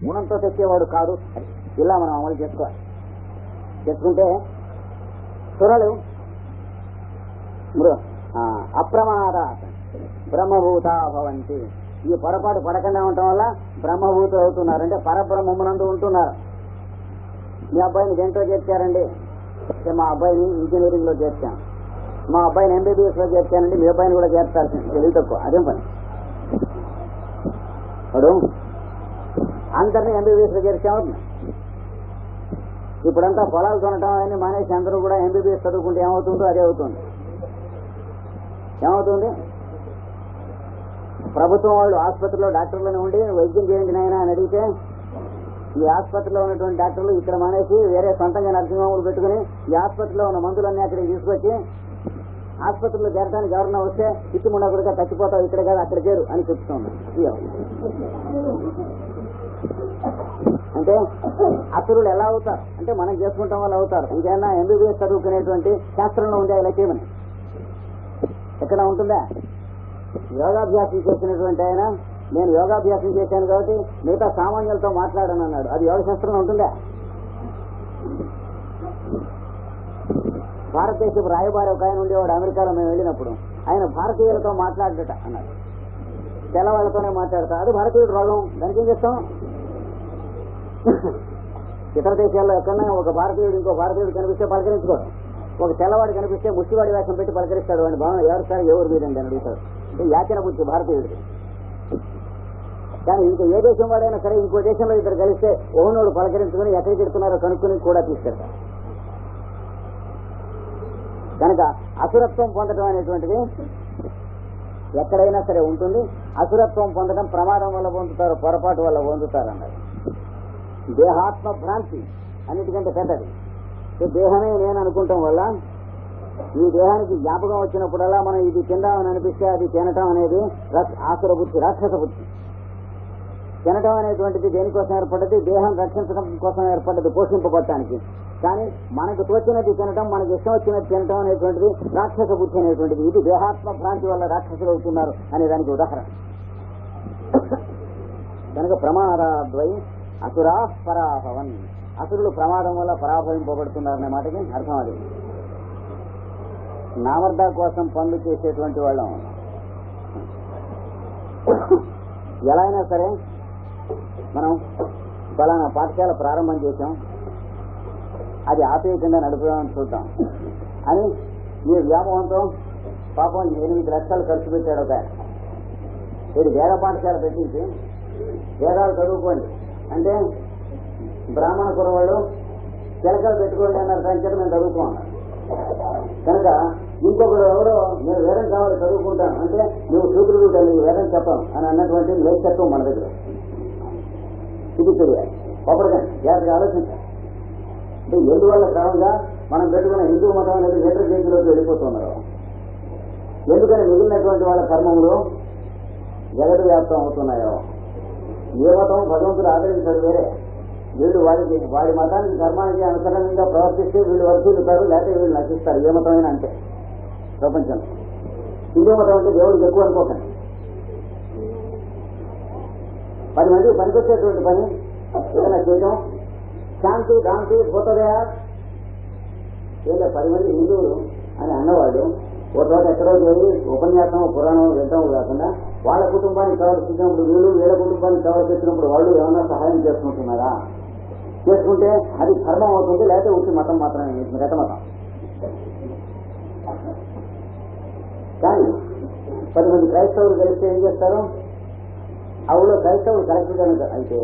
గుణంతో తెచ్చేవాడు కాదు. ఇలా మనం అమలు చేసుకోవాలి. చేసుకుంటే సురలు అప్రమాద బ్రహ్మభూత భవంతి. ఈ పొరపాటు పడకుండా ఉండటం వల్ల బ్రహ్మభూతులు అవుతున్నారు. అంటే పరబ్రహ్మమునందు ఉంటున్నారు. మీ అబ్బాయిని దేంట్లో చేర్చారండి? మా అబ్బాయిని ఇంజనీరింగ్ లో చేర్చాను. మా అబ్బాయిని ఎంబీబీఎస్ లో చేర్చానండి. మీ అబ్బాయిని కూడా చేర్చాల్సింది. తెలివి తక్కువ. అదేం పని? ఇప్పుడు అందరినీ ఎంబీబీఎస్ లో చేర్చాము. ఇప్పుడంతా పొలాలు కొనటం అని మానేసి అందరూ కూడా ఎంబీబీఎస్ చదువుకుంటే ఏమవుతుందో అదే అవుతుంది. ఏమవుతుంది? ప్రభుత్వం వాళ్ళు ఆసుపత్రిలో డాక్టర్లను ఉండి వైద్యం చేయండి నాయనా అని అడిగితే ఈ ఆసుపత్రిలో ఉన్నటువంటి డాక్టర్లు ఇక్కడ మానేసి వేరే సొంతంగా నర్సింగ్ హోములు పెట్టుకుని ఈ ఆసుపత్రిలో ఉన్న మందులన్నీ అక్కడికి తీసుకొచ్చి ఆసుపత్రిలో చేరడానికి ఎవరన్నా వస్తే ఇట్టుముండకుడిగా చచ్చిపోతావు, ఇక్కడ కాదు అక్కడ చేరు అని చెప్తున్నాం. అంటే అసురులు ఎలా అవుతారు అంటే మనం చేసుకుంటాం వాళ్ళు అవుతారు. ఇంకేమన్నా ఎంబీబీఎస్ చదువుకునేటువంటి శాస్త్రంలో ఉందా ఇలా చేయమని? ఎక్కడ ఉంటుందా? యోగాభ్యాసం చేసినటువంటి ఆయన నేను యోగాభ్యాసం చేశాను కాబట్టి మిగతా సామాన్యులతో మాట్లాడను అన్నాడు. అది యోగ శాస్త్రంలో ఉంటుందా? భారతదేశపు రాయబారి ఒక ఆయన ఉండేవాడు అమెరికాలో. మేము వెళ్ళినప్పుడు ఆయన భారతీయులతో మాట్లాడట అన్నాడు. తెల్లవాళ్లతోనే మాట్లాడతా. అది భారతీయుడు రోగం. దానికి ఏం చేస్తాం? ఇతర దేశాల్లో ఎక్కడన్నా ఒక భారతీయుడు ఇంకో భారతీయుడు కనిపిస్తే పలకరించుకోడు. ఒక తెల్లవాడు కనిపిస్తే ముష్టివాడి వేషం పెట్టి పలకరిస్తాడు. వాడిని బాగా ఎవరు సార్ ఎవరు మీరండి అని అడుగుతాడు. యాచన బుద్ధి భారతీయుడికి. కానీ ఇంకో ఏ దేశం వాడైనా సరే ఇంకో దేశంలో ఇద్దరు కలిస్తే ఓనోడు పలకరించుకుని ఎక్కడికి పెడుతున్నారో కనుక్కుని కూడా తీసుకెళ్తారు. కనుక అసురత్వం పొందడం అనేటువంటిది ఎక్కడైనా సరే ఉంటుంది. అసురత్వం పొందడం ప్రమాదం వల్ల పొందుతారు, పొరపాటు వల్ల పొందుతారు అన్నది. దేహాత్మ భ్రాంతి అన్నిటికంటే పెద్దది. దేహమే నేను అనుకుంటాం వల్ల ఈ దేహానికి జ్ఞాపకం వచ్చినప్పుడల్లా మనం ఇది తిందామని అనిపిస్తే అది తినటం అనేది ఆసుర బుద్ధి, రాక్షస బుద్ధి. తినటం అనేటువంటిది దేనికోసం ఏర్పడ్డది? దేహం రక్షించడం కోసం ఏర్పడ్డది, పోషింపబడటానికి. కానీ మనకు తోచినది తినటం, మనకు ఇష్టం వచ్చినది తినటం అనేటువంటిది రాక్షస బుద్ధి అనేటువంటిది. ఇది దేహాత్మ భ్రాంతి వల్ల రాక్షసులు అవుతున్నారు అనే దానికి ఉదాహరణ. కనుక ప్రమాదాద్వై అసురా పరాభవన్. అసురులు ప్రమాదం వల్ల పరాభవింపబడుతున్నారనే మాటకి అర్థం అది. నామర్దా కోసం పనులు చేసేటువంటి వాళ్ళం ఎలా అయినా సరే మనం ఫలానా పాఠశాల ప్రారంభం చేశాం, అది ఆపేయకుండా నడుపుదామని చూద్దాం అని ఈ వ్యామోహంతో పాపం 8 లక్షలు ఖర్చు పెట్టాడు ఒక ఆయన. ఇది వేద పాఠశాల పెట్టించి వేదాలు చదువుకోండి అంటే బ్రాహ్మణ కురవాళ్ళు చిలకలు పెట్టుకోండి అన్నారు. దాని చేత మేము చదువుకోమన్నారు. కనుక ఇంకొకరు ఎవరో నేను వేదం కావాలి చదువుకుంటాను అంటే నువ్వు సూత్రుడు నీకు వేదం చెప్పాం అని అన్నటువంటి లేఖత్వం మన దగ్గర. ఇది తెలియాలి. ఒకటికండి జాగ్రత్తగా ఆలోచించాలి. అంటే ఎందువల్ల క్రమంగా మనం పెట్టుకున్న హిందూ మతం అనేది లీటర్ కేజీలోకి వెళ్ళిపోతున్నారు. ఎందుకని మిగిలినటువంటి వాళ్ళ కర్మములు జగత్ వ్యాప్తం అవుతున్నాయో? ఏ మతం భగవంతుడు ఆదరించాడు వేరే. వీళ్ళు వాడి మతానికి ధర్మానికి అనుసరణంగా ప్రవర్తిస్తే వీళ్ళు వర్తిల్లుతారు, లేకపోతే వీళ్ళు నశిస్తారు. ఏ మతమైనా అంటే ప్రపంచంలో హిందూ మతం అంటే దేవుడికి ఎక్కువ అనుకోకండి. 10 మందికి పనికొచ్చేటువంటి పని ఏదైనా చేయడం, శాంతి దాంతి భూతదయ ఏదో 10 మంది హిందువులు అని అన్నవాళ్ళు ఒక చోట ఎక్కడో చేరి ఉపన్యాసం పురాణం వింటాం కాకుండా వాళ్ళ కుటుంబాన్ని కవర్ చేసినప్పుడు వీళ్ళు, వీళ్ళ కుటుంబాన్ని కవర్ చేసినప్పుడు వాళ్ళు ఏమన్నా సహాయం చేసుకుంటున్నారా? చేసుకుంటే అది ధర్మం అవుతుంది, లేకపోతే ఉట్టి మతం మాత్రమే, గత మతం. కానీ 10 మంది క్రైస్తవులు కలిస్తే ఏం చేస్తారు? ఆ ఊళ్ళో క్రైస్తవులు కలెక్టర్ కనుక అయితే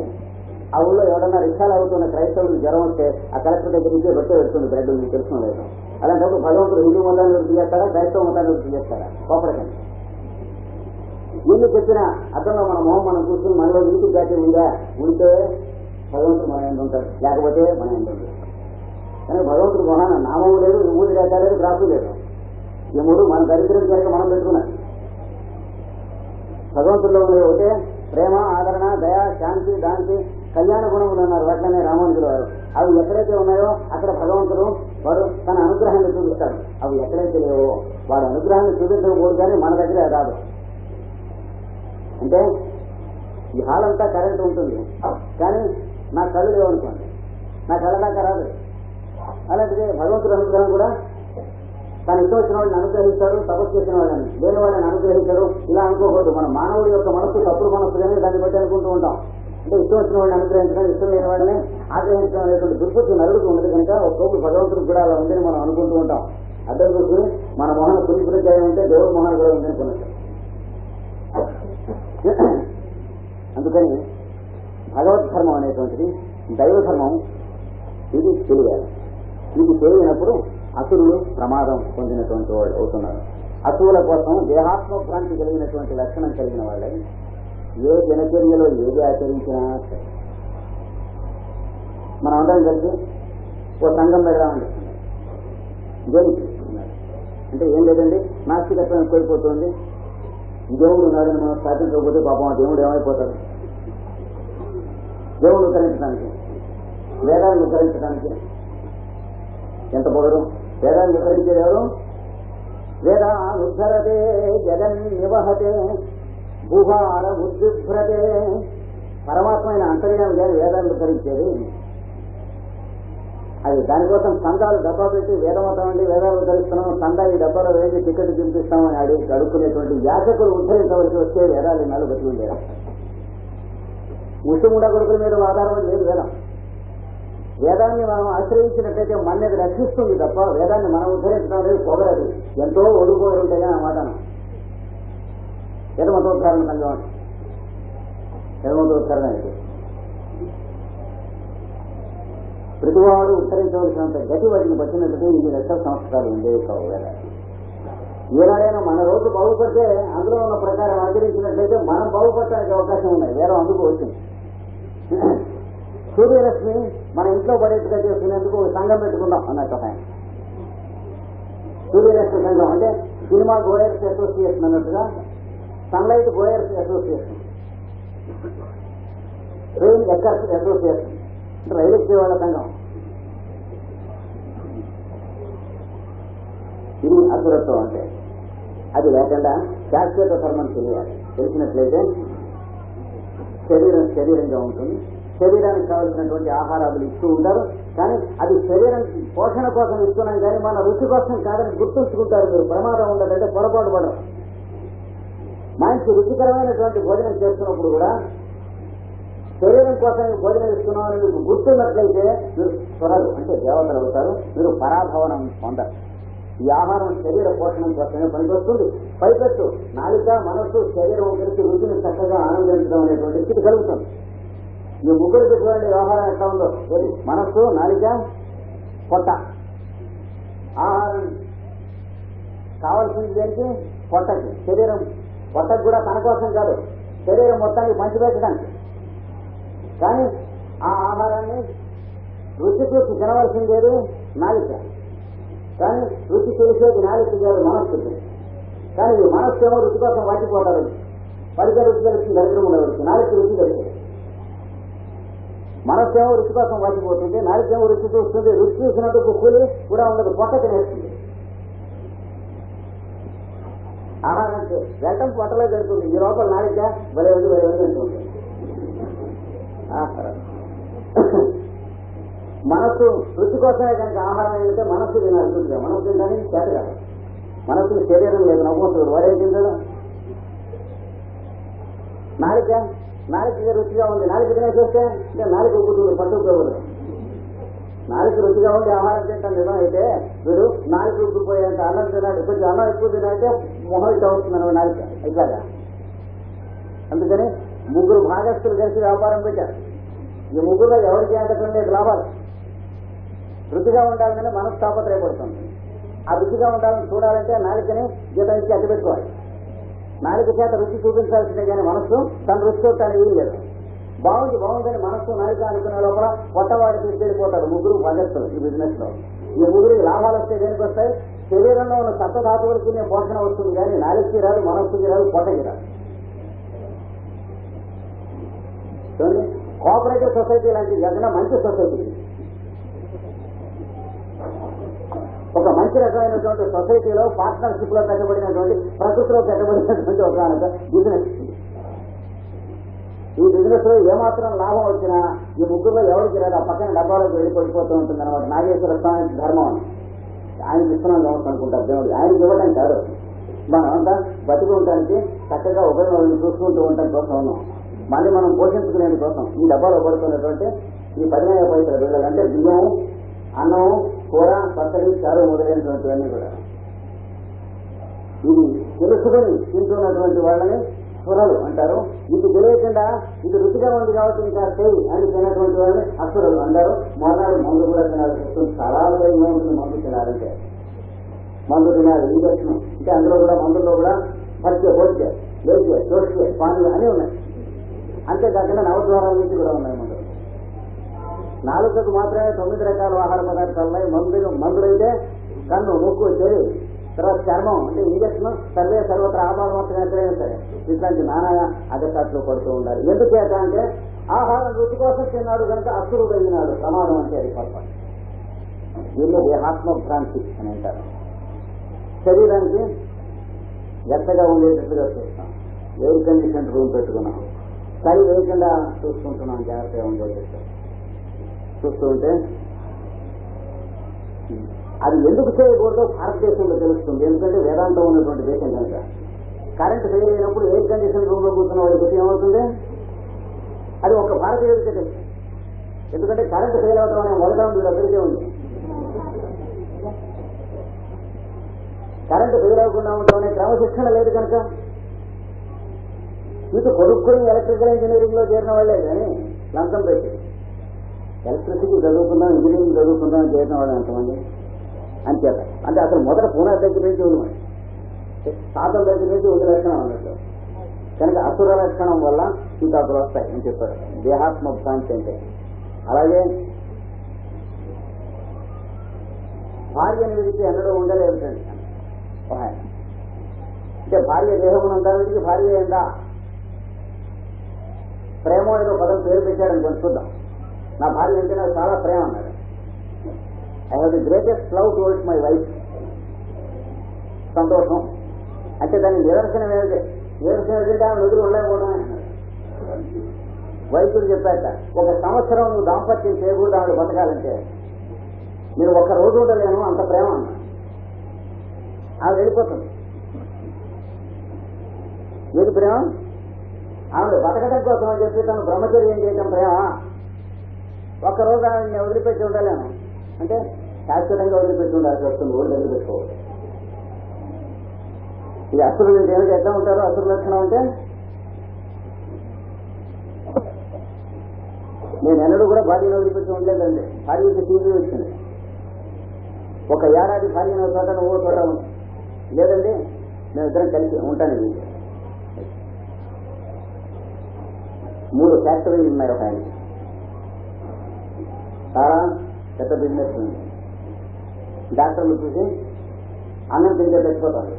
ఆ ఊళ్ళో ఎవడన్నా రిక్షాలు అవుతున్న క్రైస్తవులకు జ్వరం వస్తే ఆ కలెక్టర్ దగ్గర నుంచే బట్టే పెడుతుంది బ్రెడ్. మీకు తెలుసు లేదు. అలాంటప్పుడు భగవంతుడు హిందూ మతాన్ని వృద్ధి చేస్తారా, క్రైస్తవ మతాన్ని వృద్ధి చేస్తారా? కోపడకండి. ఎన్ని చెప్పినా అర్థంలో మన మొహం మనం చూసుకుని మనలో నీటి జాతి ఉందా? ఉంటే భగవంతుడు మన ఎంత ఉంటాడు, లేకపోతే మన ఎంత ఉంటుంది. కానీ భగవంతుడు మొహాన నామము లేదు, ఊరి రేఖ లేదు, గ్రాఫు లేదు. ఈ 3 మన దరిద్రం కనుక మనం పెట్టుకున్నాం. భగవంతుల్లో ఉన్నది ఒకటే ప్రేమ, ఆదరణ, దయ, శాంతి, దాంతి, కళ్యాణ గుణములు అన్నారు. వాటినే రామానుజుల వారు. అవి ఎక్కడైతే ఉన్నాయో అక్కడ భగవంతుడు వాడు తన అనుగ్రహాన్ని చూపిస్తాడు. అవి ఎక్కడైతే లేవో వాడు అనుగ్రహాన్ని చూపించకూడదు, కానీ మన దగ్గర రాదు. అంటే ఈ హాల్ అంతా కరెంట్ ఉంటుంది, కానీ నా కళ్ళు లేవనుకోండి, నా కళ్ళ దాకా రాదు. అలాంటిదే భగవంతుడు అనుగ్రహం కూడా తను ఇష్టం వచ్చిన వాళ్ళని అనుగ్రహిస్తాడు, తపస్సు చేసిన వాళ్ళని, లేని వాళ్ళని అనుగ్రహించడు. ఇలా అనుకోకూడదు. మన మానవుడి యొక్క మనస్సు తప్పుడు మనస్సు కానీ దాన్ని బట్టి అనుకుంటూ ఉంటాం. అంటే ఇష్టం వచ్చిన వాళ్ళని అనుగ్రహించడం, ఇష్టం లేని వాళ్ళని ఆగ్రహించడం అనేటువంటి దుర్బుద్ధి నలుగుతూ ఉండదు కనుక ఒక్కొక్క భగవంతుడికి కూడా అలా ఉందని మనం అనుకుంటూ ఉంటాం. అర్థం చూసుకుని మన మొహన పులిపురికాయ ఉంటే దేవుడి మొహన కూడా ఉందని కొన్నట్టు. అందుకని భగవద్ధర్మం అనేటువంటిది దైవధర్మం, ఇది తెలియాలి. ఇది తెలియనప్పుడు అసురులు ప్రమాదం పొందినటువంటి వాళ్ళు అవుతున్నారు. అసురుల కోసం దేహాత్మభ్రాంతి కలిగినటువంటి లక్షణం కలిగిన వాళ్ళే ఏ దినచర్యలో ఏది ఆచరించినా సరే. మనం అందరం కలిసి ఓ సంఘం పెడదామండి. దేనికి అంటే ఏం లేదండి, నాస్తికత్వం ఎక్కువైపోతుంది, దేవుడు ఉన్నాడని మనం స్థాపించకపోతే పాపం ఆ దేవుడు ఏమైపోతాడు? దేవుడు ఉద్ధరించడానికి, వేదాన్ని ఉద్ధరించడానికి ఎంత పొగరు. వేదాన్ని ఉద్ధరించేది ఎవరు? వేదానుద్ధరతే జగన్ నివహతే భూభార ఉద్విభ్రతే. పరమాత్మ అయిన అంతర్యామి గారు వేదాన్ని ఉద్ధరించేది. అది దానికోసం సంఘాలు డబ్బా పెట్టి వేదమతం అండి వేదాలు ఉద్ధరిస్తున్నాం, సంఘ ఈ డబ్బాలో వేసి టికెట్ చూపిస్తామని అడుక్కునేటువంటి యాచకులు ఉద్ధరించవలసి వస్తే వేదాలు నాలుగు బతి ఉండేది. ఉసుముడ కొడుకుల మీద ఆధారం లేదు వేదం. వేదాన్ని మనం ఆశ్రయించినట్లయితే మనది రక్షిస్తుంది తప్ప వేదాన్ని మనం ఉద్ధరించడం అనేది పొగరది. ఎంతో ఒడుకోలు ఉంటాయి ఆ మాట. యథమతోద్ధారణ సంఘం అంటే యథమతోద్ధారణ అయితే ప్రతివాడు ఉత్తరించవలసినంత గతి వాటిని పట్టినట్టు ఇన్ని లక్షల సంవత్సరాలు ఉండేవి కావు. ఏనాడైనా మన రోజు బాగుపడితే అందులో ఉన్న ప్రకారం ఆచరించినట్లయితే మనం బాగుపడటానికి అవకాశం ఉన్నాయి. వేరే అందుకు వచ్చింది. సూర్యరశ్మి మన ఇంట్లో పడేట్టుగా చేసుకునేందుకు సంఘం పెట్టుకుందాం అన్నట్టు ఆయన. సూర్యరశ్మి సంఘం అంటే సినిమా గోయర్స్ అసోసియేషన్ అన్నట్టుగా సన్లైట్ గోయర్స్ అసోసియేషన్, ట్రైన్ ఎక్కర్స్ అసోసియేషన్, రైలు ఎక్కే వాళ్ళ సంఘం. ఇది అసురత్వం అంటే. అది లేకుండా శాశ్వత ధర్మం తెలియాలి. తెలిసినట్లయితే శరీరం శరీరంగా ఉంటుంది. శరీరానికి కావాల్సినటువంటి ఆహారాలు ఇస్తూ ఉంటారు. కానీ అది శరీరం పోషణ కోసం ఇస్తున్నాం కానీ మన రుచి కోసం కాదని గుర్తుంచుకుంటారు. మీరు ప్రమాదం ఉండదంటే పొరపాటు పడరు. మంచి రుచికరమైనటువంటి భోజనం చేస్తున్నప్పుడు కూడా శరీరం కోసం భోజనం ఇస్తున్నాం అని మీకు గుర్తున్నట్లయితే మీరు త్వరలు అంటే దేవతలు అవుతారు. మీరు పరాభవనం పొందరు. ఈ ఆహారం శరీర పోషణం కోసమే పనికొస్తుంది. పైపెట్టు నాలిక మనస్సు శరీరం కలిసి రుచిని చక్కగా ఆనందించడం అనేటువంటి స్థితి కలుగుతుంది. ఈ ముగ్గురికి చూడండి వ్యవహారం ఎట్లా ఉందో. మనస్సు, నాలిక, పొట్ట. ఆహారం కావాల్సింది దేనికి? పొట్టకి. శరీరం పొట్టకు కూడా తన కోసం కాదు, శరీరం మొత్తానికి పంచిపెట్టడానికి. కానీ ఆ ఆహారాన్ని రుచి చూసి తినవలసిందేది నాలిక. కానీ రుచి తెలిసేది నాలిక కాదు, మనస్సుకి. కానీ ఈ మనస్సు ఏమో రుచి కోసం వాటిపోతారు. పరిక రుచి తెలిసి దరిద్రం ఉండవచ్చు, నాలిక రుచి తెలిసి. మనస్సు ఏమో రుచి కోసం వాటిపోతుంది, నాలిక ఏమో రుచి చూస్తుంది. రుచి చూసినట్టు కూలి కూడా ఉండదు, పొట్ట తినేస్తుంది. ఆహారం వెళ్ళటం పొట్టలో జరుగుతుంది. ఈ లోపల నాలిక భలే ఉంది అంటుంది. మనస్సు రుచి కోసమే కనుక ఆహారం ఏంటంటే మనస్సు తినాల్సిందిగా. మనస్సు తినడానికి చేత కాదు. మనస్సుకి శరీరం లేదు, నవ్వుతుంది. వాడే తింటాడు. నాలిక రుచిగా ఉంది, నాలిక తినేసేస్తే ఇంకా నాలిక ఉబ్బుతుంది, పట్టుకోవద్దు. నాలిక రుచిగా ఉండి ఆహారం తింటాం నిజం అయితే వీడు నాలిక ఉబ్బిపోయేంత అన్నం తినాలి. కొంచెం అన్నం ఎక్కువ తినాలంటే మొహం ఇట్లా అవుతుంది నాలిక ఇట్లాగా. అందుకని ముగ్గురు భాగస్తులు కలిసి వ్యాపారం పెట్టారు. ఈ ముగ్గురులో ఎవరికి ఏంటంటే లాభాలు. రుచిగా ఉండాలని మనసు తాపత్రయపడుతుంది. ఆ రుచిగా ఉండాలని చూడాలంటే నాలికని జీతం ఇచ్చి అట్టు పెట్టుకోవాలి. నాలిక చేత రుచి చూపించాల్సిందే కానీ మనస్సు తన రుచి చూడటానికి వీలు లేదు. బాగుందని మనస్సు నాలిక అనుకునే లోపల కొత్తవాడి తీసుకెళ్ళిపోతారు ముగ్గురు భాగస్తులు ఈ బిజినెస్ లో. ఈ ముగ్గురికి లాభాలు వస్తే దేనికి వస్తాయి? శరీరంలో ఉన్న సప్త ధాతువులకి పోషణ వస్తుంది కానీ నాలికకి రాదు, మనస్సుకి రాదు, పొట్టకి రాదు. చూడండి, కోఆపరేటివ్ సొసైటీ లాంటి కాకుండా మంచి సొసైటీ, ఒక మంచి రకమైనటువంటి సొసైటీలో పార్ట్నర్షిప్ లో పెట్టబడినటువంటి ప్రకృతిలో పెట్టబడినటువంటి ఒక బిజినెస్. ఈ బిజినెస్ లో ఏమాత్రం లాభం వచ్చినా ఈ ముగ్గురులో ఎవరికి రాదు, ఆ పక్కన డబ్బాలోకి వెళ్ళి పడిపోతూ ఉంటుంది అనమాట. నాగేశ్వర స్వామి ధర్మం అని ఆయనకి ఇస్తున్నాం కావచ్చు అనుకుంటారు దేవుడు. ఆయనకి ఇవ్వటం కాదు, మనం అంతా బతికి ఉండటానికి చక్కగా ఉపయోగం చూసుకుంటూ ఉండటం కోసం ఉన్నాం. మళ్ళీ మనం పోషించుకునేది కోసం ఈ డబ్బాలో పడుతున్నటువంటి ఈ 15 పైసల బిళ్ళలు అంటే బియ్యం, అన్నం, కూర, పచ్చడి, చారు మొదలైనటువంటివన్నీ కూడా ఇది తెలుసుకొని తింటున్నటువంటి వాళ్ళని సురలు అంటారు. ఇది తెలియకుండా ఇది రుచిగా ఉంది కాబట్టి ఇంకా చేయి అని తినటువంటి వాళ్ళని అసురులు అంటారు. మొదనాడు మందు కూడా తినాల్సి వస్తుంది. చాలా ఉపయోగంగా ఉంటుంది మందు తినాలంటే. మందు తినాలి ఇంజక్షన్ అంటే అందులో కూడా మందుల్లో కూడా పరిచయ, పోర్చే, లేచే, చోట్చే, పానీలు అన్నీ ఉన్నాయి. అంతేకాకుండా నవద్వారాల నుంచి కూడా ఉన్నాయి మందులు. నాలుకకు మాత్రమే 9 రకాల ఆహార పదార్థాలు ఉన్నాయి. మందులైతే కన్ను, ముక్కు, చెవి, తర్వాత చర్మం అంటే ఇంజక్షన్, సర్వత్ర ఆహారం మాత్రం ఎక్కడైనా సరే ఇట్లాంటి నానా అగసాట్లు పడుతూ ఉండాలి. ఎందుచేత అంటే ఆహారం రుచి కోసం తిన్నాడు కనుక అసురుడు అయినాడు. ప్రమాదం అంటే అది పొరపాటు. దీన్ని దేహాత్మభ్రాంతి అని అంటారు. శరీరానికి ఎత్తగా ఉండేటట్టుగా చూస్తాం. ఎయిర్ కండిషన్ రూమ్ పెట్టుకున్నాం, చలి వేయకుండా చూసుకుంటున్నాం, జాగ్రత్తగా ఉండేటట్టు చూస్తూ ఉంటే అది ఎందుకు చేయకూడదో భారతదేశంలో తెలుస్తుంది. ఎందుకంటే వేదాంతం ఉన్నటువంటి దేశం కనుక. కరెంట్ ఫెయిల్ అయినప్పుడు ఎయిర్ కండిషన్ రూమ్ లో కూర్చున్న వాడికి ఏమవుతుంది? అది ఒక భారతీయుడికి తెలుసు. ఎందుకంటే కరెంట్ ఫెయిల్ అవడం అనే మొదట ఉంది, అక్కడికే ఉంది. కరెంట్ ఫెయిల్ అవ్వకుండా ఉండడం అనే క్రమశిక్షణ లేదు కనుక. ఇటు కొనుక్కొని ఎలక్ట్రికల్ ఇంజనీరింగ్ లో చేరిన వాళ్ళే కానీ లంచం పెట్టి ఎలక్ట్రిసిటీ చదువుకుందాం, ఇంజనీరింగ్ చదువుకుందాం చేరిన వాళ్ళు ఎంతమంది అంచేత. అంటే అసలు మొదట పూనా దగ్గర నుంచి ఉంది, మరి శాతం దగ్గర నుంచి ఉంది లక్షణం అన్నట్టు. కనుక అసుర లక్షణం వల్ల సీతాకులు వస్తాయి అని చెప్పారు. దేహాత్మ భ్రాంతి అంటే. అలాగే భార్యని విడిచి ఎన్నడూ ఉండలేదండి. అంటే భార్య దేహమునంతా విడిచి భార్య ఏందా ప్రేమ ఏదో పదం పేరు పెట్టాడని కొంచెం చూద్దాం. నా భార్య అంటే నాకు చాలా ప్రేమ అన్నాడు. I have the greatest love towards my wife. సంతోషం అంటే దాని నిదర్శనం ఏమిటి? నిదర్శనం ఏంటంటే ఆమె ఎదురు ఉండలేకపోవడం అన్నాడు. వైద్యుడు చెప్పాక 1 సంవత్సరం నువ్వు దాంపత్యం చేయకూడదు ఆవిడ బతకాలంటే, నేను 1 రోజు ఉండలేను, అంత ప్రేమ అన్నాడు. ఆవిడ వెళ్ళిపోతుంది. ఏది ప్రేమ? ఆవిడ బతకడం కోసం అని చెప్పి తను బ్రహ్మచర్యం చేయటం ప్రేమ. 1 రోజు ఆవిడని వదిలిపెట్టి ఉండలేను అంటే శాశ్వతంగా వదిలిపెట్టి ఉండాల్సి వస్తుంది. ఊళ్ళు వదిలిపెట్టుకోవాలి. ఇది అసురులు ఏమిటి, ఎట్లా ఉంటారో అసురు లక్షణం అంటే నేను ఎన్నడూ కూడా భార్యను వదిలిపెట్టి ఉండలేదండి. భార్యకి టీవీ వచ్చింది. 1 ఏడాది భార్యను చోట నువ్వు చోట లేదండి, మేము ఇద్దరం కలిసి ఉంటాను. 3 ఫ్యాక్టరీలు ఉన్నాయి ఒక ఆయనకి. చాలా పెద్ద బిజినెస్ ఉంది. డాక్టర్లు చూసి అన్నం తింటే తెచ్చిపోతారు.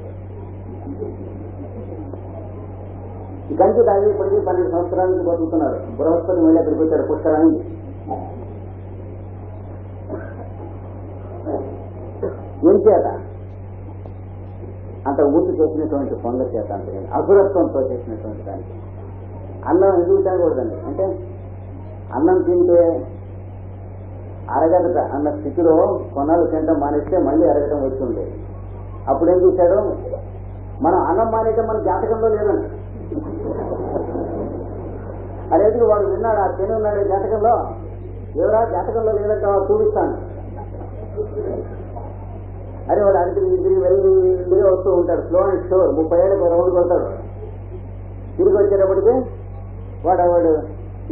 ఈ కంచి తాగి ఇప్పటికీ 12 సంవత్సరాల నుంచి బతుకుతున్నారు. బృహస్పతి మళ్ళీ అక్కడికి వచ్చాడు పుష్కరానికి. ఏం చేత అంత ఊర్తి చేసినటువంటి పనుల చేత అంటే అసురత్వంతో చేసినటువంటి దానికి అన్నం ఎందుకు తినకూడదండి అంటే అన్నం తింటే అరగట అన్న స్థితిలో కొన్నాళ్ళు తినడం మానేస్తే మళ్ళీ అరగటం వచ్చింది. అప్పుడేం చూశాడు, మనం అన్నం మానేయటం మన జాతకంలో లేదండి. అదేంటి వాడు విన్నాడు, ఆ తిని ఉన్నాడు జాతకంలో. ఎవరా జాతకంలో లేదంటే వాడు చూపిస్తాను. అరే వాడు అడిగి తిరిగి వెళ్ళి వస్తూ ఉంటాడు. స్లో అండ్ స్టోర్ 30 ఏళ్ళకి రౌండ్ కొడతాడు. తిరిగి వచ్చేటప్పటికి వాడు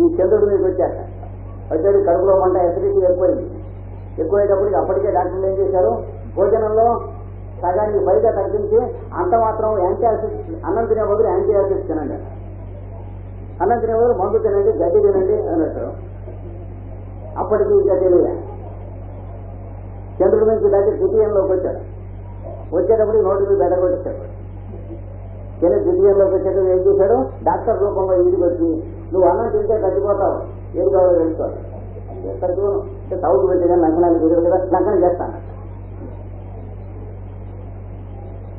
ఈ చంద్రుడి మీకు వచ్చాక వచ్చాడు. కడుపులో మంట, ఎసిడిటీ ఎక్కువైంది. ఎక్కువయ్యేటప్పటికి అప్పటికే డాక్టర్లు ఏం చేశారు, భోజనంలో సగానికి పైగా తగ్గించి అంత మాత్రం యాంటీయాసిడ్స్, అన్నం తినే బదులు యాంటీయాసిడ్స్ తినండి, అన్నం తినే బదులు మందు తినండి, గడ్డి తినండి అన్నట్టు. అప్పటికి ఇంకా తెలియదు. చంద్రుడి నుంచి దాటి ద్వితీయంలోకి వచ్చాడు. వచ్చేటప్పటికి నోటి మీద బెడ కొట్టించాడు. ద్వితీయంలోకి వచ్చేటప్పుడు ఏం చేశాడు, డాక్టర్ రూపంలో ఇంటికి వచ్చి నువ్వు అన్నం తింటే తగ్గిపోతావు, ఏది కావాలో తెలుసుకోవాలి. ఎక్కడికి సౌత్ పెట్టిన లక్షణాలు కుదరదు కదా, లక్షణం చేస్తాను.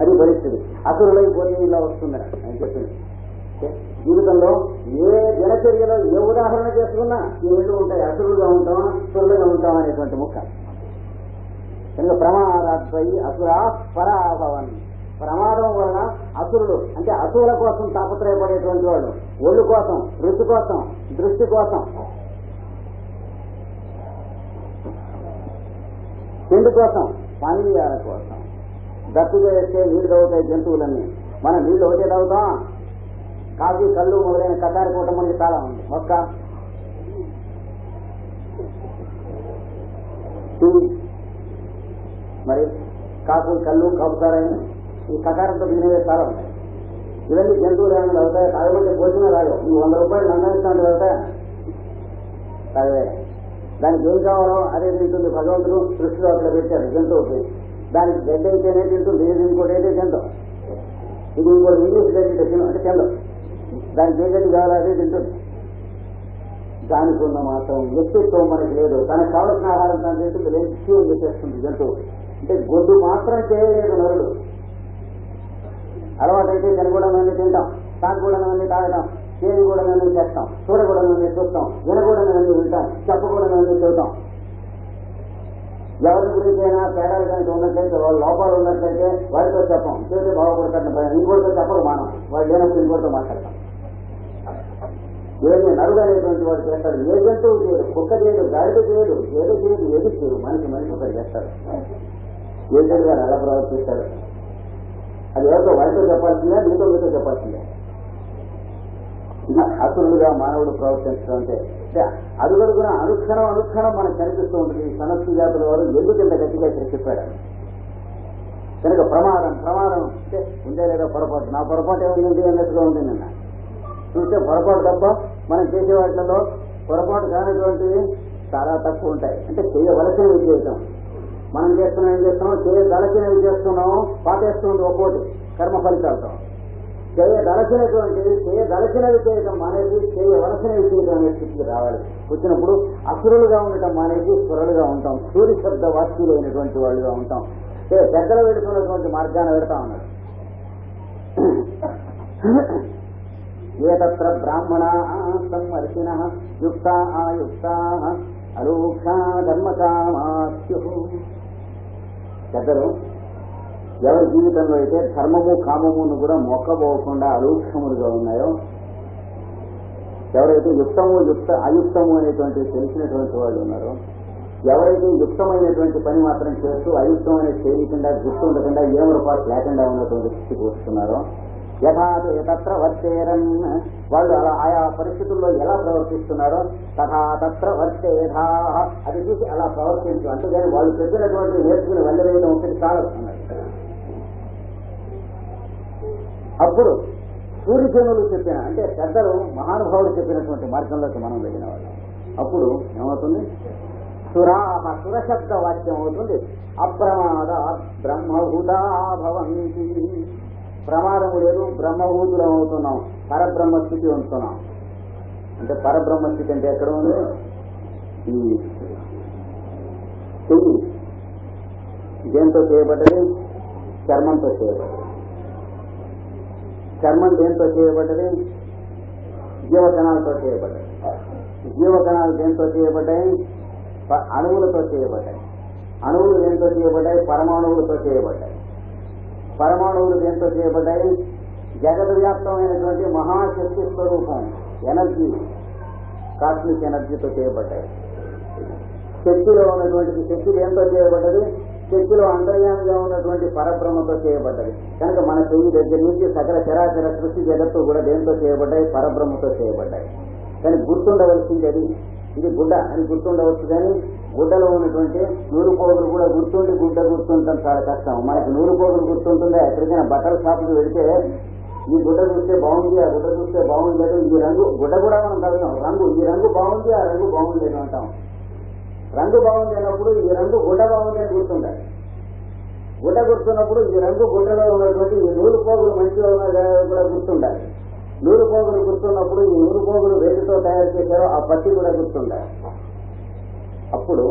అది పరిస్థితి. అసురులైపోతే ఇలా వస్తుందని చెప్పింది. జీవితంలో ఏ దినచర్యలో ఏ ఉదాహరణ చేసుకున్నా ఈ రెండు ఉంటాయి. అసురులుగా ఉంటాం, సురులుగా ఉంటాం అనేటువంటి ముక్క. కనుక ప్రమాదాద్వై అసురా పరాభవన్. ప్రమాదం వలన అసురులు అంటే అసురుల కోసం తాపత్రయపడేటువంటి వాళ్ళు, ఒళ్ళు కోసం, రుచి కోసం, దృష్టి కోసం, తిండి కోసం, పానీయాల కోసం దత్తుగా వేస్తే నీళ్లు తవ్వుతాయి జంతువులన్నీ. మనం నీళ్లు ఒకటే తాగుతాం. కాఫీ, కళ్ళు మొదలైన కటారి కూటం మనకి చాలా ఉంది. మొక్క టీ, మరి కాఫీ, కళ్ళు, కబుతారని ఈ కటారంతో తినేవే చాలా ఉంటాయి. ఇవన్నీ జంతువులు ఏమైనా అవుతాయి. తాగబోతే పోసినా రాదు. ఈ 100 రూపాయలు నందనిస్తాను అవుతాయి తాగే. దానికి ఏం కావాలో అదే తింటుంది. భగవంతుడు సృష్టిలో అట్లా పెట్టారు జంతువుకి. దానికి గడ్డి అయితేనే తింటుంది, ఇది ఇంకోటి అయితే తింటాం. ఇది ఇంకోటి ఇంగ్లీష్ గడ్డి తిను అంటే తిందాం. దానికి ఏ గడ్డి కావాలో అదే తింటుంది. దానికి ఉన్న మాత్రం వ్యక్తిత్వం మనకి లేదు. తనకు కావలసిన ఆహారం తను తింటుంది, లేదు చేస్తుంది జంతువు. అంటే గొడ్డు మాత్రం చేయలేదు నరుడు. అలవాటైతే తినకూడదని తింటాం, తాగకూడదని తాగటం, చేయకూడదని చేస్తాం, చూడకూడదని చూస్తాం, వినకూడదని వింటాం, చెప్పకూడదని చెబుతాం. ఎవరి గురించి అయినా తేడాలు కనుక ఉన్నట్లయితే, వాళ్ళ లోపాలు ఉన్నట్లయితే వాడితో చెప్పాం, చేస్తే బాగుపడతాను. ఇంకోటితో చెప్పక మానం, వాడు లేనప్పుడు ఇంకోటితో మాట్లాడతాం. ఏది నరుడు అనేటువంటి వాడు చేస్తాడు. ఏ జంతువు చేయడు, కుక్క చేయడు, గాడిద చేయడు, ఏదో చేయడు, ఏది చేయడు. మనిషి ఒకటి చేస్తాడు. ఏ జంతువు గారు ఎలా ప్రవర్తిస్తాడు? అది ఎవరితో వాడితో చెప్పాల్సిందే, మీతో చెప్పాల్సిందే. అసురులుగా మానవుడు ప్రవర్తించడం అంటే అడుగడుగున అనుక్షణం మనకు కనిపిస్తూ ఉంటుంది. సనస్సు జాతుల వారు ఎందుకు ఇంత గట్టిగా చెప్పాడు కనుక ప్రమాదం అంటే ఉండే లేదా పొరపాటు. నా పొరపాటు ఏమైంది అన్నట్టుగా ఉంది. నిన్న చూస్తే పొరపాటు తప్ప మనం చేసే వాటిలో పొరపాటు కానటువంటివి చాలా తక్కువ ఉంటాయి. అంటే చేయవలసినవి చేయటం. మనం చేస్తున్నాం, ఏం చేస్తున్నాం, చేయదలసినవి చేస్తున్నాము, పాటేస్తుంది ఒక్కోటి కర్మ ఫలితాలతో. చేయదలసినవి చేయటం మానేసి చేయవలసినవి చేయటం అనే స్థితికి రావాలి. వచ్చినప్పుడు అసురులుగా ఉండటం మానేసి సురులుగా ఉంటాం. సూర్య శబ్ద వాక్యులైనటువంటి వాళ్ళుగా ఉంటాం. పెద్దలు వెళుతున్నటువంటి మార్గాన్ని వెళ్తా ఉన్నాడు. ఏతత్ర బ్రాహ్మణా సంవర్షిణ యుక్తా ఆయుక్తా అలూక్షా ధర్మకామాస్యు. పెద్దలు ఎవరి జీవితంలో అయితే ధర్మము కామమును కూడా మొక్కబోకుండా అలూక్షములుగా ఉన్నాయో, ఎవరైతే అయుక్తము అనేటువంటి తెలిసినటువంటి వాళ్ళు ఉన్నారో, ఎవరైతే యుక్తమైనటువంటి పని మాత్రం చేస్తూ అయుక్తమైన చేయకుండా గుర్తుండకుండా ఏమరపాటు లేకుండా ఉన్నటువంటి స్థితికి వస్తున్నారో, యథాతత్ర వర్తేరన్ వాళ్ళు అలా ఆయా పరిస్థితుల్లో ఎలా ప్రవర్తిస్తున్నారో తథాతత్ర వర్తేధా అది చూసి అలా ప్రవర్తించు. అంతేగాని వాళ్ళు చెప్పినటువంటి నేర్చుకుని వెళ్ళవేయడం ఒకటి కాదన్నారు. అప్పుడు సూర్యసేనులు చెప్పిన అంటే పెద్దలు మహానుభావులు చెప్పినటువంటి మార్గంలోకి మనం వెళ్ళిన వాళ్ళు. అప్పుడు ఏమవుతుంది? సురశబ్ద వాక్యం అవుతుంది. అప్రమాద బ్రహ్మభూతా భవంతి. ప్రమాదము లేదు, బ్రహ్మభూతులం అవుతున్నాం, పరబ్రహ్మ స్థితి ఉంటున్నాం. అంటే పరబ్రహ్మ స్థితి అంటే ఎక్కడ ఉంది? ఈ చెయ్యి దేంతో చేయబడ్డది? చర్మంతో చేయబడ్డది. చర్మం దేంతో చేయబడ్డది? జీవకణాలతో చేయబడ్డది. జీవకణాలు దేంతో చేయబడ్డాయి? అణువులతో చేయబడ్డాయి. అణువులు దేంతో చేయబడ్డాయి? పరమాణువులతో చేయబడ్డాయి. పరమాణువులు దేంతో చేయబడ్డాయి? జగద్వ్యాప్తమైనటువంటి మహాశక్తి స్వరూపం ఎనర్జీ, కాస్మిక్ ఎనర్జీతో చేయబడ్డాయి. శక్తిలో ఉన్నటువంటి శక్తి దేంతో చేయబడ్డది? శక్తిలో అంతర్యామిగా ఉన్నటువంటి పరబ్రహ్మతో చేయబడ్డది. కనుక మన చెయ్యి దగ్గర నుంచి సకల చరాచర సృష్టి జగత్తు కూడా దేంతో చేయబడ్డాయి? పరబ్రహ్మతో చేయబడ్డాయి. కానీ గుర్తుండవలసింది అది. ఇది గుడ్డ అని గుర్తుండవచ్చు, కానీ గుడ్డలో ఉన్నటువంటి నూరుపోగులు కూడా గుర్తుండి గుడ్డ గుర్తుండటం చాలా కష్టం. మనకి నూరుపోగులు గుర్తుంటుందే. ఎక్కడికైనా బట్టల షాపుకి వెళితే ఈ గుడ్డ చూస్తే బాగుంది, ఆ గుడ్డ చూస్తే బాగుండలేదు, ఈ రంగు గుడ్డ కూడా మనం కలుగుతాం. ఈ రంగు బాగుంది, ఆ రంగు బాగుండలేదు అంటాం. రంగు బాగుంది అన్నప్పుడు ఈ రంగు గుడ్డ బాగుంది అని గుర్తుండాలి. గుడ్డ గుర్తున్నప్పుడు ఈ రంగు గుడ్డలో ఉన్నటువంటి ఈ నూరు పోగులు మంచిగా కూడా గుర్తుండాలి. నూరు పోగులు గుర్తున్నప్పుడు ఈ నూరు పోగులు వేటితో తయారు చేశారో ఆ పట్టి కూడా గుర్తుండాలి. అప్పుడు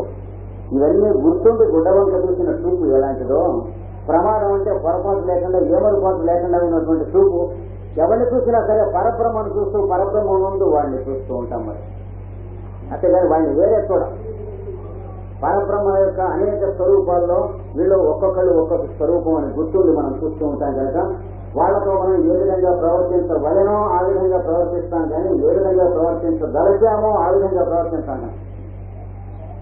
ఇవన్నీ గుర్తుండి గుడ్డ వంక చూసిన చూపు ఎలాంటిదో, ప్రమాదం అంటే పొరపాటు లేకుండా ఏమరపాటు లేకుండా ఉన్నటువంటి చూపు ఎవరిని చూసినా సరే పరబ్రహ్మను చూస్తూ పరబ్రహ్మ ముందు వాడిని చూస్తూ ఉంటాం. మరి అంతేగాని వాడిని వేరే చూడం. పరబ్రహ్మ యొక్క అనేక స్వరూపాల్లో వీళ్ళు ఒక్కొక్కళ్ళు ఒక్కొక్క స్వరూపం అని గుర్తుండి మనం చూస్తూ ఉంటాం కనుక వాళ్ళతో మనం ఏ విధంగా ప్రవర్తించవలెనో ఆ విధంగా ప్రవర్తిస్తాం, కానీ ఏ విధంగా ప్రవర్తించదలిచామో ఆ విధంగా ప్రవర్తిస్తాం. కానీ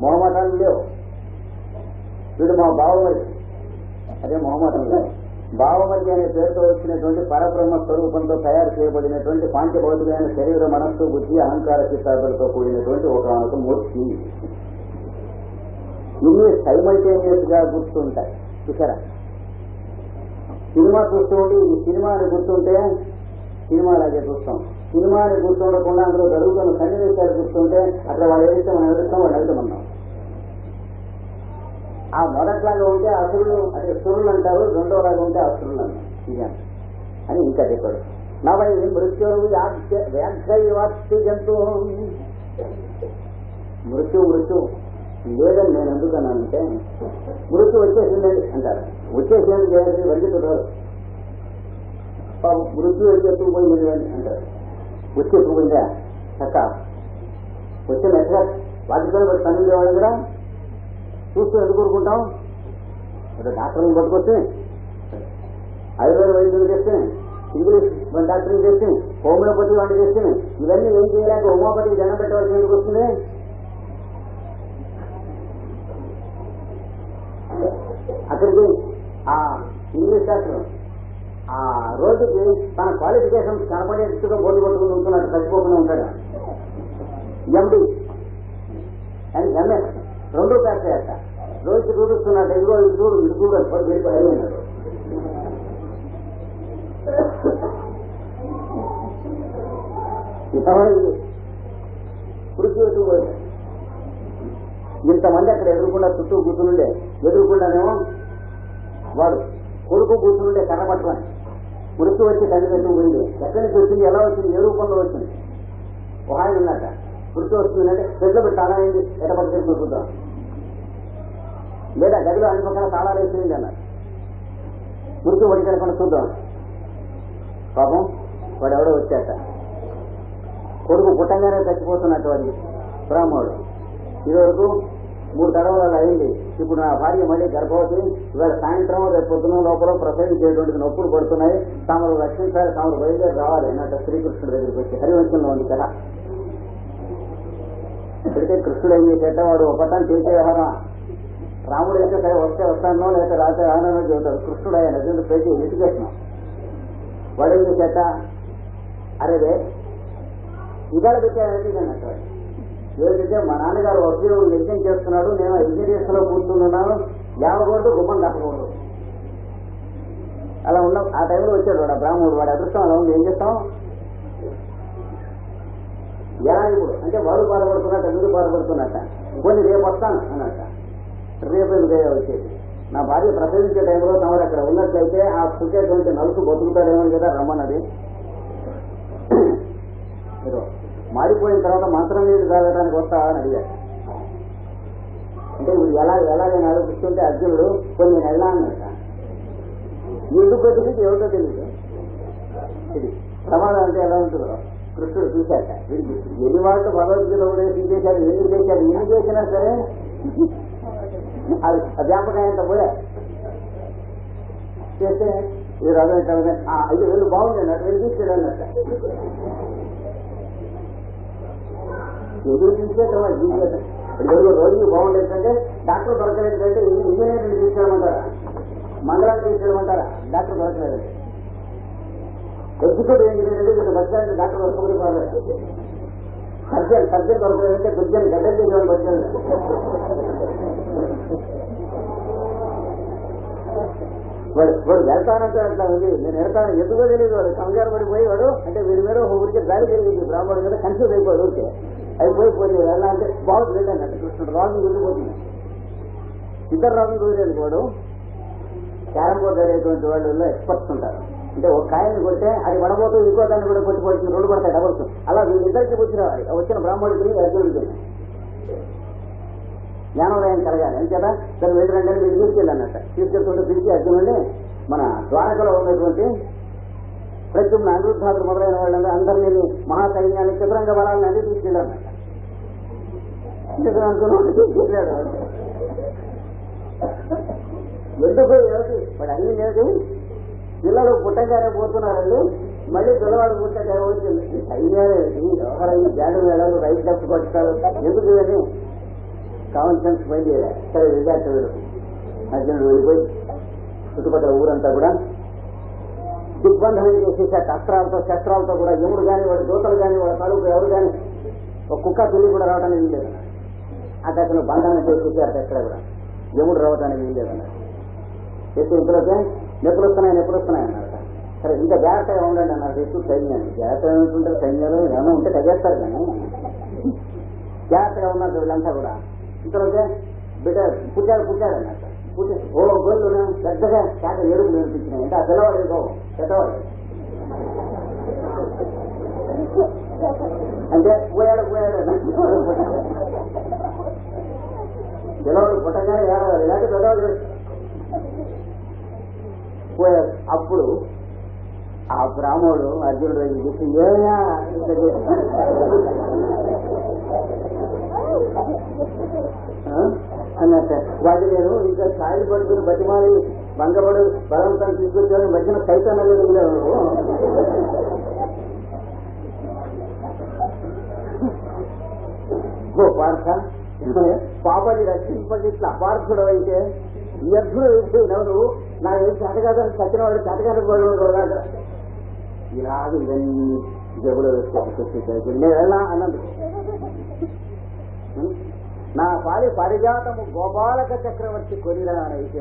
మొహమాటాలు లేవు. వీడు మా బావమరి, అదే మొహమాటం లేదు. భావమతి అనే పేరుతో వచ్చినటువంటి పరబ్రహ్మ స్వరూపంతో తయారు చేయబడినటువంటి పాంచభౌతికమైన శరీర, మనస్సు, బుద్ధి, అహంకార చిత్తాలతో కూడినటువంటి ఒక మూర్తి. ఇన్ని సైమల్టేనియస్ గా గుర్తుంటాయి. చూసారా, సినిమా చూస్తూ ఉండి ఈ సినిమాని గుర్తుంటే సినిమా అలాగే చూస్తాం. సినిమాని గుర్తుండకుండా అందులో జరుగుతున్న సన్నివేశాలు గుర్తుంటే అక్కడ వాళ్ళు ఏదైతే మనం ఎదురుస్తాం వాళ్ళు వెళ్తామన్నాం. ఆ మొదట్లాగా ఉంటే అసురులు అంటే సురులు అంటారు, రెండోలాగా ఉంటే అసురులు అన్నారు. ఇది అని ఇంకా చెప్పాడు. నవై మృత్యువు వ్యాఖ్యవాస్తు జంతు మృత్యు లేదని నేను ఎందుకన్నానంటే మృత్యు వచ్చేసిందండి అంటారు. వచ్చేసింది చేసి వండితున్నారు. మృత్యు వచ్చేసుకుపోయింది అని అంటారు. వచ్చేసుకుపోయిందా చక్క వచ్చిన ఎట్లా వాటితో పనులు వాళ్ళు కూడా చూస్తూ ఎందుకు కోరుకుంటాం. డాక్టర్ని పట్టుకొచ్చి ఆయుర్వేద వైద్యులు చేస్తే, ఇంగ్లీష్ డాక్టర్ని చేస్తే, హోమియోపతి వాడిని చేస్తే ఇవన్నీ ఏం చేయలేక హోమియోపతికి జనం పెట్టవలసి ఎందుకు వస్తుంది. అక్కడికి ఆ ఇంగ్లీష్ డాక్టర్ ఆ రోజుకి తన క్వాలిఫికేషన్స్ కనపడేట్టుగా బోర్డు పట్టుకుని ఉంటున్నాడు, చచ్చిపోకుండా ఉంటాడు. ఎండి అండ్ ఎంఎస్ రెండూ ప్యాక్ చేయాట. రోజు చూడుస్తున్నాడు, ఇదిగో ఇది చూడు ఇది చూడు అని వెళ్ళిపోయి అన్నాడు. పృథ్వీ ఇంతమంది అక్కడ ఎదురుకుండా చుట్టూ కూర్చునుండే, ఎదురుకుండానేమో వాడు కొడుకు కూర్చునుండే కర్ర పట్టుకొని మృత్యు వచ్చి తల్లి పెట్టుకు పోయింది. ఎక్కడి నుంచి వచ్చింది, ఎలా వచ్చింది, ఏ రూపంలో వచ్చింది. ఒక ఆయన ఉన్నట్ట మృత్యు వస్తుందంటే పెద్ద పెట్టి తాళా అయింది, ఎట పట్టుకెళ్ళి చూద్దాం, లేదా గదిలో అన్ని పక్కన తాళాలు వేసింది అన్నారు. మృత్యు పట్టుకెళ్ళకుండా చూద్దాం. పాపం వాడు ఎవడో వచ్చాట, కొడుకు పుట్టంగానే చచ్చిపోతున్నట్టు వాడికి బ్రాహ్మణుడు. ఇదివరకు 3 తడవలు అయింది, ఇప్పుడు నా భార్య మళ్ళీ గర్భవతి, ఇవాళ సాయంత్రం రేపు పొద్దున లోపల ప్రసవించేటువంటి నొప్పులు పడుతున్నాయి, తాము రక్షించాలి, తాము బయలుదేరి రావాలి అన్నట్టు శ్రీకృష్ణుడి దగ్గరికి వచ్చి హరివంశంలో ఉంది కదా. ఇప్పటికే కృష్ణుడు ఏం చేసేట వాడు ఒక పట్టాన్ని చేసే వ్యవహారం. రాముడు అయితే సరే వస్తే వస్తానో లేకపోతే రాత్రి ఆనో చెబుతాడు. కృష్ణుడు ఆయన నిజంగా పెట్టి ఎడ్యుకేషన్ వాడు ఏం చేసేట, అరేదే ఇవాళ పెట్టాడు అన్నట్టు. ఏదైతే మా నాన్నగారు వకీలు యజ్ఞం చేస్తున్నాడు, నేను ఇంజనీర్స్ లో కూర్చున్నాను, లేవకూడదు గుమ్మం కట్టకూడదు. అలా ఉన్న ఆ టైంలో వచ్చాడు వాడు బ్రాహ్మణుడు. వాడు అదృష్టం అలా ఉంది, ఏం చేస్తాం. ఎలా ఇప్పుడు అంటే వాడు బాధపడుతున్నట్ట, మీరు బాధపడుతున్నట్ట. కొన్ని రేపు వస్తాను అన్నట్ట. రేపు ఎందుకయ్యా వచ్చేది, నా భార్య ప్రసవించే టైంలో తమరు అక్కడ ఉన్నట్లయితే ఆ పుట్టేటువంటి నలుసు బతుకుతాడేమో కదా రమ్మన్నది. మారిపోయిన తర్వాత మంత్రం నీళ్ళు తాగడానికి వస్తావా అని అడిగాడు. అంటే ఇప్పుడు ఎలాగైనా ఆలోచిస్తుంటే అర్జునుడు కొన్ని నెలలా అన్నట్ట. ఎందుకు బతికి ఏమిటో తెలియదు. ఇది ప్రమాదం అంటే ఎలా ఉంటుందో కృష్ణుడు చూశాక వీడికి ఎన్ని వాళ్ళతో భగవద్గీత ఉపదేశించేశాడు, ఎన్ని చేశాడు, ఎన్ని చేసినా సరే అది జ్ఞాపకాయంత పోయా చేస్తే ఇది రథం ఇది వెళ్ళి బాగుంది అన్నట్టు వెళ్ళి తీసుకెళ్ళి అన్నట్ట. ఎదురు తీసుకెళ్ళమా జీవితం రోజు బాగుండేటంటే డాక్టర్ దొరకలేదంటే ఇంజనీర్ని తీసుకెళ్ళమంటారా, మండలాన్ని తీసుకెళ్ళమంటారా, డాక్టర్ దొరకలేదంటే. ఎగ్జిక్యూటివ్ ఇంజనీర్ అంటే వీళ్ళు బస్టాండ్ డాక్టర్ దొరకకపోతే సర్జన్ దొరకలేదంటే గుర్జన్ గడ్డలు చేసేవాళ్ళు బస్టాండ్. వాడు వెళ్తానంటే అట్లా ఉంది, నేను వెళ్తాను ఎందుకో తెలియదు. వాడు కంగారు పడిపోయి వాడు అంటే వీడి మీద ఊరికే దాడి జరిగింది, బ్రాహ్మణుడి మీద కన్ఫ్యూజ్ అయిపోయాడు. ఊరికే అయిపోయి ఎలా అంటే బాగుంది వెళ్ళానంటే కృష్ణుడు రాజు గురిపోతుంది. ఇద్దరు రాజు కుదిరేది వాడు క్యారం బోర్డు ఆడేటువంటి వాళ్ళు ఎక్స్పర్ట్స్ ఉంటారు. అంటే ఒక కాయని కొడితే అది పడబోతూ ఇంకో దాన్ని కూడా కొట్టిపోతుంది, 2 పడతాయి డబల్స్. అలా వీళ్ళిద్దరికి వచ్చిన బ్రాహ్మణుడికి అర్జునుడికి జ్ఞానోదయం కలగాలి అంతేదా. సరే వెళ్ళి రండి వీళ్ళు తీసుకెళ్ళి అన్నట్ట. తీసుకెళ్తుంటే పిలిచి అర్జునుడిని మన ద్వారకలో ఉన్నటువంటి ప్రత్యుమ్న అనిరుద్ధాదులు మొదలైన వాళ్ళందరూ అందరినీ మహాసైన్యాన్ని చతురంగ బలాలను అన్ని తీసుకెళ్ళారు. తీసుకెళ్ళాడు ఎందుకు ఏమిటి వాడు అన్ని లేదు. పిల్లలు పుట్టగానే పోతున్నారండి, మళ్ళీ పిల్లవాడు పుట్టగా వచ్చింది. సైన్యాలేంటి ఎవరు ఈ జాడు వేళలు రైట్ లెఫ్ట్ కొట్టారు ఎందుకు అని కామన్ సెన్స్ బయలుదేరా. సరే విద్యార్థులు అర్జునుడు వెళ్ళిపోయి చుట్టుపక్కల ఊరంతా కూడా దిగ్బంధనం చేసేసాక అస్త్రాలతో శస్త్రాలతో కూడా యముడు కానీ వాడు దూతలు కానీ వాడు తలుపు ఎవరు కానీ ఒక కుక్క పిల్లి కూడా రావడానికి వీల్లేదు. అతను బంధనం చేసేసారు. ఎక్కడ కూడా యముడు రావడానికి వీల్లేదన్నారు. చేస్తే ఇంతలోకే నొప్పులు వస్తున్నాయి అన్నారు. సరే ఇంకా జాగ్రత్తగా ఉండండి అన్నారు. ఎక్కువ సైన్యాన్ని జాగ్రత్తగా ఉంటుంటారు. సైన్యాలు ఏమైనా ఉంటే తగ్గేస్తారు కానీ జాగ్రత్తగా ఉన్నారు వీళ్ళంతా కూడా. ఇంతలోకే బిడ్డ పుట్టాడు అన్నట్టు. పుట్టి ఓ గోళ్ళు పెద్దగా శాఖ ఏడుపు నేర్పించినాయి. అంటే ఆ పిల్లవాడు పెద్దవాడు అంటే పోయాడు పిల్లవాడు పుట్టగానే ఏడవాలి. ఇలాంటి పెద్దవాడు పోయాడు. అప్పుడు ఆ బ్రాహ్మణుడు అర్జునుడు వెళ్ళి చెప్పి ఏమయ్యా అన్నట్ట వాటి నేను ఇంకా సాయి పడుకుని బతిమాలి బంగపడు బలంతాన్ని తీసుకొచ్చాను మధ్యన సైతం అనేది గో పార్థ పాపని రక్షింపటి ఇట్లా అపార్థుడు అయితే వ్యర్థుడు అయిపోయినవు నాకు ఏం చేతగాదని చచ్చిన వాడు చేతగాని వాడు ఇలాగ ఇవన్నీ జబ్బులు వేసుకోవచ్చు నేను వెళ్ళా అన్నది. నా పాలి పరిజాతము గోపాలక చక్రవర్తి కొనిరా అయితే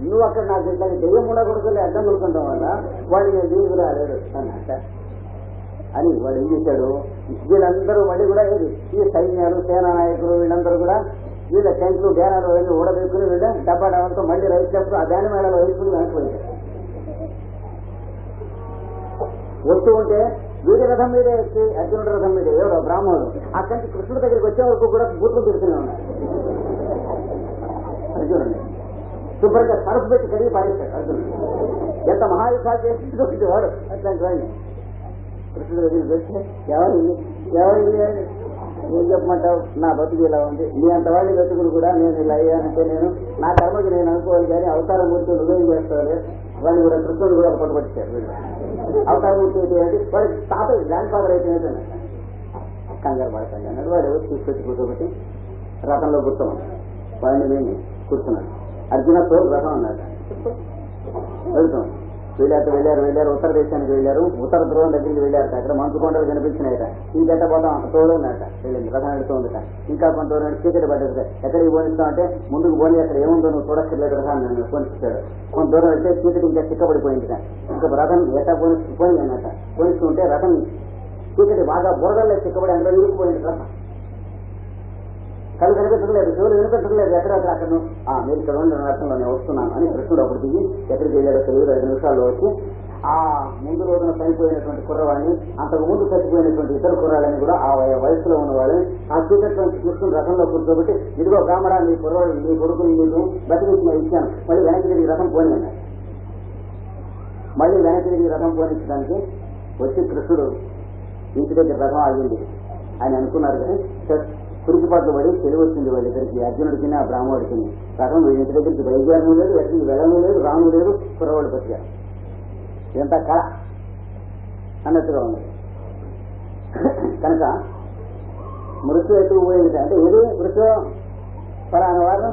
నువ్వు అక్కడ నాకు ఇంతని దెయ్యం ఉండకూడదు అడ్డం కొనుక్కుంటాం వల్ల వాడు నేను దీనికి రాలేడు అన్నట్ట అని వాడు ఏం చేశాడు. వీళ్ళందరూ మళ్ళీ కూడా ఈ సైన్యాలు సేనా నాయకులు వీళ్ళందరూ కూడా వీళ్ళ టెంట్లు బేరాలు వెళ్ళి ఊడబెట్టుకుని వీళ్ళ డబ్బా డబ్బాలతో మళ్ళీ రైతులకు ఆ ధాన్య మేళలో వేసుకుని వెనకపోయింది. వస్తూ ఉంటే వీడి రథం మీదే ఎక్కి అర్జునుడి రథం మీదే ఎవరో బ్రాహ్మణుడు అక్కడి నుంచి కృష్ణుడి దగ్గరికి వచ్చే వరకు కూడా బూట్లు తిరుగుతూనే ఉన్నారు. అర్జునుడిని శుభ్రంగా సరస్సు పెట్టి కడిగి పారేస్తాడు. అర్జునుడు ఎంత మహాయుద్ధాలు చేసి వాడు అట్లాంటి వాడిని కృష్ణుడి దగ్గరికి వచ్చి ఎవరు ఏం చెప్పమంటావు, నా బతుకు ఇలా ఉంది, నీ అంత వాళ్ళని బతుకులు కూడా నేను ఇలా అయ్యానంటే నేను నా కర్మకి నేను అనుకోవాలి కానీ అవతార మూర్తి నువ్వేం చేస్తావు వాళ్ళు కూడా కృష్ణుడు కూడా పట్టుబట్టారు. వీళ్ళు అవతార మూర్తి అయితే వాడి తాత గ్రాండ్ ఫాదర్ అయితే కంగారు పడతాను అన్నాడు. వాడు ఎవరు తీసుకొచ్చి కూర్చోబెట్టి రథంలో కూర్చోమని వాడిని మేము కూర్చున్నాడు. అర్జునతో రథం అన్నాడు. వెళ్తాం వెళ్ళారు ఉత్తర దేశానికి వెళ్ళారు. ఉత్తర ధ్రువం దగ్గరికి వెళ్ళారట. అక్కడ మంచు కొండలు కనిపించినాయట. ఇంకెట్ట పోతాం తోడున్నట వెళ్ళింది రథం ఎడుతోందట. ఇంకా కొంత చీకటి పడ్డది. ఎక్కడికి పోనిస్తాం అంటే ముందుకు పోని అక్కడ ఏముందో నువ్వు చూడక్కర్లేదు రథాన్ని నన్ను పోనిస్తాడు. కొంత దూరం వెళ్తే చీకటి ఇంకా చిక్కబడిపోయింది. ఇంకా రథం ఎట్టా పోని అన్నట. పోనిస్తుంటే రథం చీకటి బాగా బురదల్లో చిక్కబడి అందులో ఇరుక్కుపోయింది రథం. కళ్ళు కనిపించలేదు, చెవులు వినిపించలేదు. ఎక్కడెక్కడ అక్కడ మీరు ఇక్కడ ఉండే రథంలో నేను వస్తున్నాను అని కృష్ణుడు అప్పుడు దిగి ఎక్కడికి వెళ్ళాడో తెలియదు. 5 నిమిషాల్లో వచ్చి ఆ ముందు రోజున చనిపోయినటువంటి కుర్రవాడిని అంతకు ముందు చచ్చిపోయినటువంటి ఇద్దరు కుర్రాళ్ళని కూడా ఆ వయసులో ఉన్న వాళ్ళని ఆ చీకటి కృష్ణుడు రథంలో కూర్చోబెట్టి ఇదిగో బ్రాహ్మణ నీ కుర్రవాడు నీ కొడుకుని నీకు బతికించిన ఇచ్చాను మళ్ళీ వెనక్కి తిరిగి రథం పోని. మళ్ళీ వెనక్కి తిరిగి రథం పోనించడానికి వచ్చి కృష్ణుడు ఇంటి దగ్గర రథం ఆగింది అని అనుకున్నారు. కానీ కురికిపాట్లు పడి తెలివి వచ్చింది వాళ్ళిద్దరికి, అర్జునుడికి ఆ బ్రాహ్మణుడికి. రథం ఇంటి దగ్గరికి బయలుదేరము లేదు, ఎక్కడికి వెళ్ళము లేదు, రాము లేదు, కుర్రవాడు బతికారు. ఇదంతా కళ అన్నట్టుగా ఉంది. కనుక మృత్యు ఎటు పోయింది అంటే ఏది మృత్యు ఫలానా వారు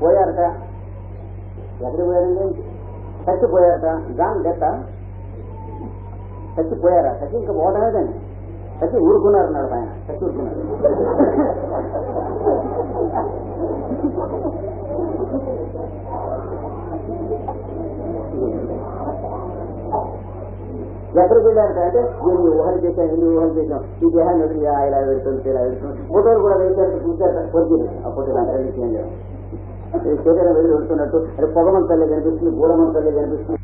పోయారట. ఎక్కడికి పోయారండి? చచ్చిపోయారట. గాన్ డెత్త చచ్చిపోయారా? చచ్చి ఇంకా పోవటమేదండి. చచ్చి ఊరుకున్నారన్నాడు ఆయన. చచ్చి ఊరుకున్నారు. ఎక్కడికి వెళ్ళారంటే అంటే ఎన్ని ఊహలు చేశాం ఈ దేహాన్ని వదిలి ఇలా పెడుతుంది ఇలా పెడుతుంది. ఫోటోలు కూడా వేసారు చూసారు కొరికింది. అప్పుడు ఇలా శరీరం వెళ్ళి వెళ్తున్నట్టు అది పొగమంతల్లే కనిపిస్తుంది, గూడమంతల్లే కనిపిస్తుంది.